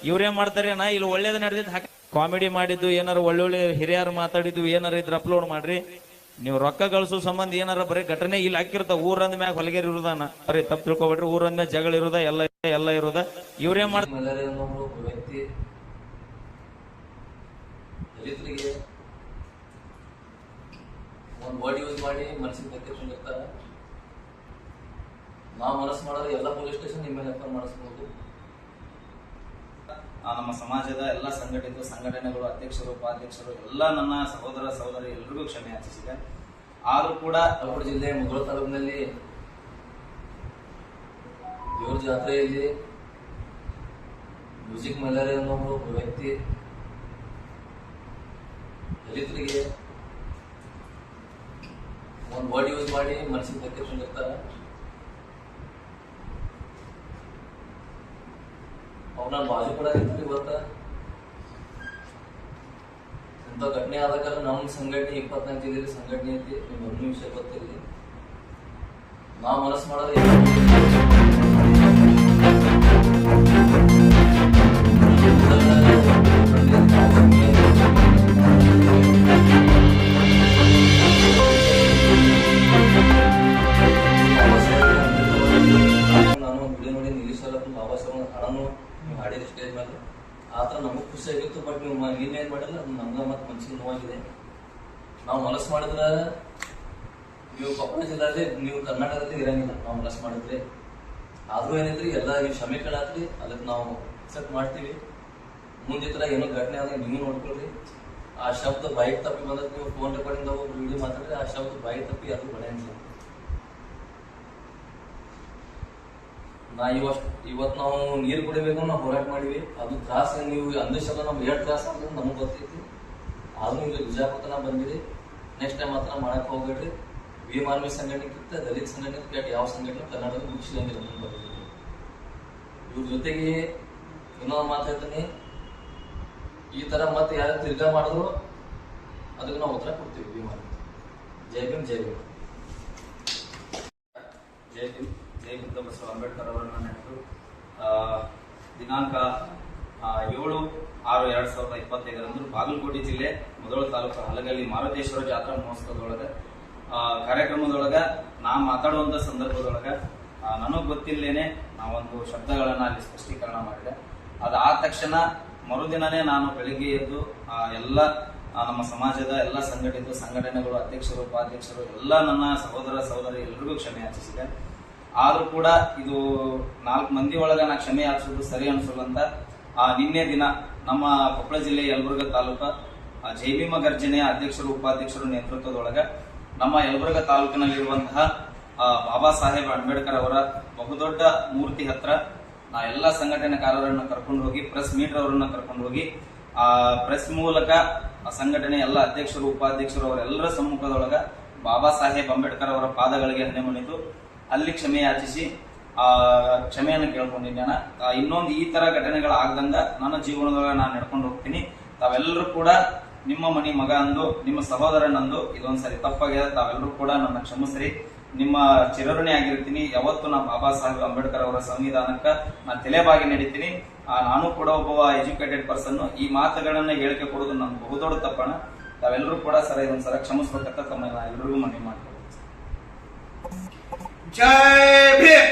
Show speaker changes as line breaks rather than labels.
ಇವ್ರೇನ್ ಮಾಡ್ತಾರೆ ನಾ ಇಲ್ಲಿ ಒಳ್ಳೇದ್ ನಡೆದಿದ್ದು ಹಾಕಿ ಕಾಮಿಡಿ ಮಾಡಿದ್ದು ಏನಾರ ಒಳ್ಳೊಳ್ಳೆ ಹಿರಿಯರು ಮಾತಾಡಿದ್ದು ಏನಾರ ಇದ್ರ ಅಪ್ಲೋಡ್ ಮಾಡ್ರಿ. ನೀವು ರೊಕ್ಕ ಗಳಿಸೋ ಸಂಬಂಧ ಏನಾರ ಬರೀ ಘಟನೆ ಇಲ್ಲಿ ಹಾಕಿರ್ತಾವ. ಊರಂದ ಮ್ಯಾಗ ಹೊಲಗೇರಿ ಇರುದಾನ ಬರೀ ತಪ್ಪು ತಿಳ್ಕೊಬೇಡ್ರಿ. ಊರಂದ ಮ್ಯಾಗ ಜಗಳ ಇರುದ ಎಲ್ಲ ಇರುದ. ಇವ್ರೇನ್ ಮಾಡ್ತಾರೆ
ವ್ಯಕ್ತಿ ದಲಿತರಿಗೆ ಒಂದು ವರ್ಡ್ ಯೂಸ್ ಮಾಡಿ ಮನಸ್ಸಿಗೆ ತೆಗೆದುಕೊಂಡಿರ್ತಾರೆ. ನಾವು ಮನಸ್ಸು ಮಾಡಿದ್ರೆ ಎಲ್ಲ ಪೊಲೀಸ್ ಸ್ಟೇಷನ್ ನಿಮ್ಮ ಮೇಲೆ ಎಫ್ಐಆರ್ ಮಾಡಿಸ್ಬೋದು.
ನಮ್ಮ ಸಮಾಜದ ಎಲ್ಲ ಸಂಘಟಿತ ಸಂಘಟನೆಗಳು ಅಧ್ಯಕ್ಷರು ಉಪಾಧ್ಯಕ್ಷರು ಎಲ್ಲ ನನ್ನ ಸಹೋದರ ಸಹೋದರಿ ಎಲ್ರಿಗೂ ಕ್ಷಮೆ ಯಾಚಿಸಿದೆ. ಆದ್ರೂ ಕೂಡ
ಕಲಬುರಗಿ ಜಿಲ್ಲೆ ಮುಧೋಳ ತಾಲೂಕಿನಲ್ಲಿ ದೇವ್ರ ಜಾತ್ರೆಯಲ್ಲಿ ಮ್ಯೂಸಿಕ್ ಮೈಲಾರಿ ಅನ್ನೋ ಒಬ್ಬ ವ್ಯಕ್ತಿ ದಲಿತರಿಗೆ ಒಂದು ವರ್ಡ್ ಯೂಸ್ ಮಾಡಿ ಮನಸ್ಸಿಗೆ ತೆಗೆದುಕೊಂಡಿರ್ತಾರೆ. ಅವ್ರನ್ನ ಬಾಜು ಕೂಡ ಇರ್ತೀವಿ. ಇವತ್ತ ಇಂಥ ಘಟನೆ ಆದಾಗ ನಮ್ಮ ಸಂಘಟನೆ 24 ಜಿಲ್ಲೆಯಲ್ಲಿ ಸಂಘಟನೆ ಐತಿ. ನಿಮ್ಗೆ ಒಂದು ವಿಷಯ ಗೊತ್ತಿರಲಿ, ನಾವು ಮನಸ್ಸು ಮಾಡೋದು ನಾನು ವಿಡಿಯೋ ನೋಡಿ ನಿಲ್ಲಿಸಲ್ಲ ಬಾಬಾ ಸಾಹೇಬ್ ಹಾಡನ್ನು ನೀವು ಹಾಡಿದ ಸ್ಟೇಜ್ ಮೇಲೆ ಆ ಥರ ನಮಗೂ ಖುಷಿ ಆಗಿತ್ತು. ಬಟ್ ನೀವು ಏನೇನು ಮಾಡಿಲ್ಲ ನಮ್ಗೆ ಮತ್ತೆ ಮನ್ಸಿಗೆ ನೋವಾಗಿದೆ. ನಾವು ಮನಸ್ಸು ಮಾಡಿದ್ರೆ ನೀವು ಕೊಪ್ಪಳ ಜಿಲ್ಲೆಯಲ್ಲಿ ನೀವು ಕರ್ನಾಟಕದಲ್ಲಿ ಇರಂಗಿಲ್ಲ. ನಾವು ಮನಸ್ಸು ಮಾಡಿದ್ರೆ ಆದ್ರೂ ಏನೈತ್ರಿ ಎಲ್ಲ ನೀವು ಕ್ಷಮೆ ಕೇಳಾತ್ರಿ, ಅದಕ್ಕೆ ನಾವು ಅಕ್ಸೆಪ್ಟ್ ಮಾಡ್ತೀವಿ. ಮುಂದೆ ಥರ ಏನೋ ಘಟನೆ ಆದಾಗ ನೀವು ನೋಡ್ಕೊಳ್ರಿ. ಆ ಶಬ್ದ ಬಾಯಿಗೆ ತಪ್ಪಿ ಬಂದ್ರೆ ನೀವು ಫೋನ್ ರೆಕಾರ್ಡಿಂಗ್ ಒಬ್ರು ವಿಡಿಯೋ ಮಾತಾಡಿದ್ರೆ ಆ ಶಬ್ದ ಬಾಯಿ ತಪ್ಪಿ ಅದು ಬಳೆಯಂಗಿಲ್ಲ. ಇವತ್ತು ನಾವು ನೀರು ಕುಡಿಬೇಕು ನಾವು ಹೋರಾಟ ಮಾಡಿವಿ. ಅದು ತ್ರಾಸ ನೀವು ಅಂದಿಸಲ್ಲ ನಮ್ಗೆ ಎರಡು ತ್ರಾಸ ಅಂತ ನಮ್ಗೆ ಗೊತ್ತೈತಿ. ಆದ್ರೂ ಇಲ್ಲಿ ಬಿಜಾಪುರ ಬಂದಿರಿ. ನೆಕ್ಸ್ಟ್ ಟೈಮ್ ಮಾತ್ರ ಮಾಡಕ್ ಹೋಗ್ಬೇಡ್ರಿ. ಭೀಮ್ ಆರ್ಮಿ ಸಂಘಟನೆಗಿಂತ ದಲಿತ ಸಂಘಟನೆ ಕೆಟ್ಟ ಯಾವ ಸಂಘಟನೆ ಕರ್ನಾಟಕ ಮುಗಿಸಿದಂಗಿಲ್ಲ. ಇವ್ರ ಜೊತೆಗೆ ಇನ್ನೊಂದು ಮಾತಾಡ್ತೀನಿ, ಈ ತರ ಮತ್ತೆ ಯಾರು ತಿರ್ಗಾ ಮಾಡಿದ್ರು ಅದಕ್ಕೆ ನಾವು ಉತ್ತರ ಕೊಡ್ತೀವಿ. ಭೀಮ್ ಆರ್ಮಿ. ಜೈ ಭೀಮ್, ಜೈ ಭೀಮ್.
ಜೈ ಭೀಮ್, ಜೈ ಬುದ್ಧ ಬಸವ ಅಂಬೇಡ್ಕರ್ ಅವರನ್ನ ನೆನೆದು ದಿನಾಂಕ 7/6/2025 ಬಾಗಲಕೋಟೆ ಜಿಲ್ಲೆ ಮುಧೋಳ ತಾಲೂಕು ಹಲಗಲ್ಲಿ ಮಾರುತೇಶ್ವರ ಜಾತ್ರಾ ಮಹೋತ್ಸವದೊಳಗ ಕಾರ್ಯಕ್ರಮದೊಳಗ ನಾ ಮಾತಾಡುವಂತ ಸಂದರ್ಭದೊಳಗ ನನಗ್ ಗೊತ್ತಿಲ್ಲೇನೆ ನಾವೊಂದು ಶಬ್ದಗಳನ್ನ ಅಲ್ಲಿ ಸ್ಪಷ್ಟೀಕರಣ ಮಾಡಿದೆ. ಅದಾದ ತಕ್ಷಣ ಮರುದಿನನೇ ನಾನು ಬೆಳಿಗ್ಗೆ ಎದ್ದು ಎಲ್ಲ ನಮ್ಮ ಸಮಾಜದ ಎಲ್ಲ ಸಂಘಟಿತ ಸಂಘಟನೆಗಳು ಅಧ್ಯಕ್ಷರು ಉಪಾಧ್ಯಕ್ಷರು ಎಲ್ಲ ನನ್ನ ಸಹೋದರ ಸಹೋದರಿ ಎಲ್ರಿಗೂ ಕ್ಷಮೆ ಯಾಚಿಸಿದೆ. ಆದ್ರೂ ಕೂಡ ಇದು 4 ಮಂದಿ ಒಳಗ ನಾ ಕ್ಷಮೆ ಯಾಚಿಸೋದು ಸರಿ ಅನ್ಸಲ್ಲ ಅಂತ ನಿನ್ನೆ ದಿನ ನಮ್ಮ ಕೊಪ್ಪಳ ಜಿಲ್ಲೆ ಯಲಬುರ್ಗಾ ತಾಲೂಕ ಜೈ ಭೀಮ ಗರ್ಜನೆಯ ಅಧ್ಯಕ್ಷರು ಉಪಾಧ್ಯಕ್ಷರು ನೇತೃತ್ವದೊಳಗ ನಮ್ಮ ಯಲಬುರ್ಗಾ ತಾಲೂಕಿನಲ್ಲಿರುವಂತಹ ಬಾಬಾ ಸಾಹೇಬ್ ಅಂಬೇಡ್ಕರ್ ಅವರ ಬಹುದೊಡ್ಡ ಮೂರ್ತಿ ಹತ್ರ ನಾ ಎಲ್ಲಾ ಸಂಘಟನೆಕಾರರನ್ನ ಕರ್ಕೊಂಡು ಹೋಗಿ ಪ್ರೆಸ್ ಮೀಟರ್ ಅವರನ್ನ ಕರ್ಕೊಂಡು ಹೋಗಿ ಪ್ರೆಸ್ ಮೂಲಕ ಸಂಘಟನೆ ಎಲ್ಲ ಅಧ್ಯಕ್ಷರು ಉಪಾಧ್ಯಕ್ಷರು ಅವರೆಲ್ಲರ ಸಮ್ಮುಖದೊಳಗ ಬಾಬಾ ಸಾಹೇಬ್ ಅಂಬೇಡ್ಕರ್ ಅವರ ಪಾದಗಳಿಗೆ ಹಣೆ ಮುನಿದು ಅಲ್ಲಿ ಕ್ಷಮೆ ಯಾಚಿಸಿ ಕ್ಷಮೆಯನ್ನು ಕೇಳ್ಕೊಂಡಿದ್ದೇನೆ. ಇನ್ನೊಂದು ಈ ತರ ಘಟನೆಗಳಾಗ್ದಂಗ ನನ್ನ ಜೀವನದೊಳಗೆ ನಾನು ನಡ್ಕೊಂಡು ಹೋಗ್ತೀನಿ. ತಾವೆಲ್ಲರೂ ಕೂಡ ನಿಮ್ಮ ಮನಿ ಮಗ ಅಂದು ನಿಮ್ಮ ಸಹೋದರನಂದು ಇದೊಂದ್ಸರಿ ತಪ್ಪಾಗಿದೆ. ತಾವೆಲ್ಲರೂ ಕೂಡ ನನ್ನ ಕ್ಷಮಿಸ್ರಿ. ನಿಮ್ಮ ಚಿರಋಣಿ ಆಗಿರ್ತೀನಿ. ಯಾವತ್ತು ನಾ ಬಾಬಾ ಸಾಹೇಬ್ ಅಂಬೇಡ್ಕರ್ ಅವರ ಸಂವಿಧಾನಕ್ಕ ನಾನು ತಲೆಬಾಗಿ ನಡೀತೀನಿ. ನಾನು ಕೂಡ ಒಬ್ಬ ಎಜುಕೇಟೆಡ್ ಪರ್ಸನ್. ಈ ಮಾತುಗಳನ್ನ ಹೇಳಿಕೆ ಕೊಡೋದು ನನ್ನ ಬಹುದೊಡ್ಡ ತಪ್ಪಣ. ತಾವೆಲ್ಲರೂ ಕೂಡ ಸರ ಇದೊಂದ್ಸರ ಕ್ಷಮಿಸ್ಬೇಕಂತ ತಮ್ಮ ಎಲ್ರಿಗೂ ಮನವಿ ಮಾಡ್ಕೊಳ್ತೀನಿ.
ಜೈ ಭೀಮ್.